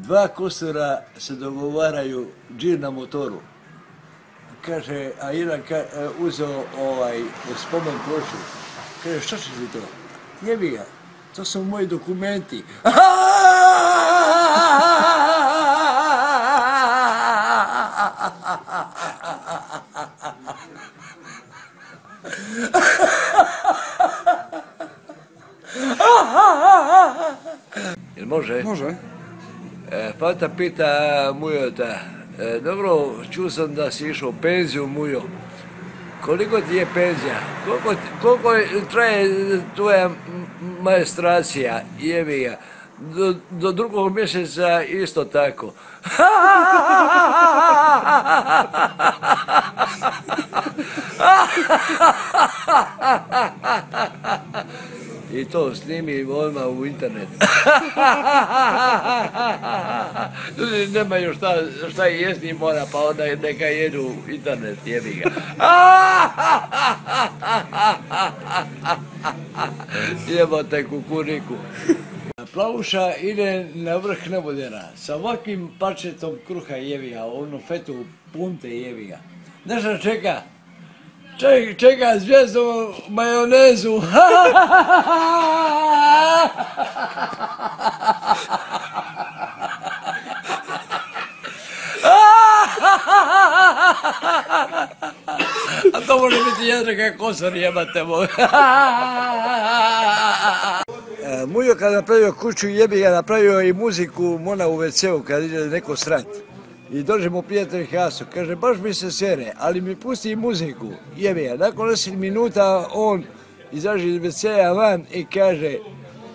2 kusura se dogovaraju džir na motoru. Kaže, a jedan uzeo spomen ploču. Kaže, što ćeš mi to? Jebi ga, to su moji dokumenti. Jel može? Može. Fata pita Mujota, dobro, čuo sam da si išao u penziju, Mujo. Koliko ti je penzija? Koliko traje tvoja maestracija? Jebi ga. Do 2. mjeseca isto tako. I to snimi odmah u internet. Ljudi nemaju šta jesti mora, pa onda neka jedu internet, jebi ga. Jebote kukuriku. Plavuša ide na vrh nebodera sa ovakvim parčetom kruha, jebi ga, onu fetu punte, jebi ga. Znaš šta čeka? Čeka zvijezdu majonezu. A to može biti Jadranka Kosor, jebate moj. Mujo kad napravio kuću, jebi ga, napravio i muziku mona u WC-u kad ide neko srat. I dođe mu prijatelj Haso, kaže, baš mi se sere, ali mi pusti i muziku, jebi ga. Nakon 10 minuta on izađe iz WC-a van i kaže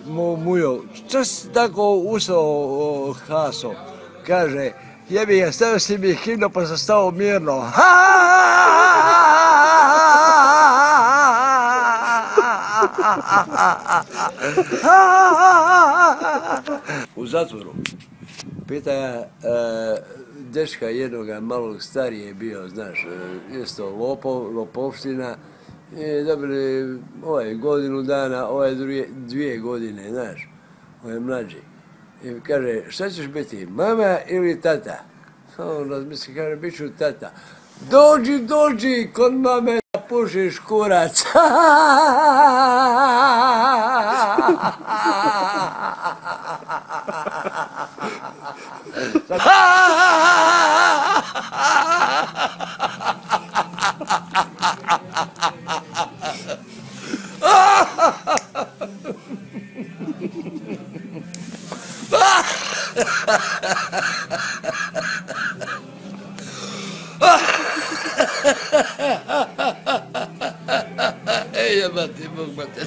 mu Mujo, što si tako usao, Haso? Kaže, jebi ga, stavio si mi himno pa sam stao mirno. U zatvoru. Pita ja dečka jednoga malog starije bio, znaš, isto lopovština. I dobili godinu dana, 2 godine, znaš, mlađi. I kaže, šta ćeš biti, mama ili tata? On razmisli, kaže, bit ću tata. Dođi kod mame da pušiš kurac. Ej, jebate, Bog mater.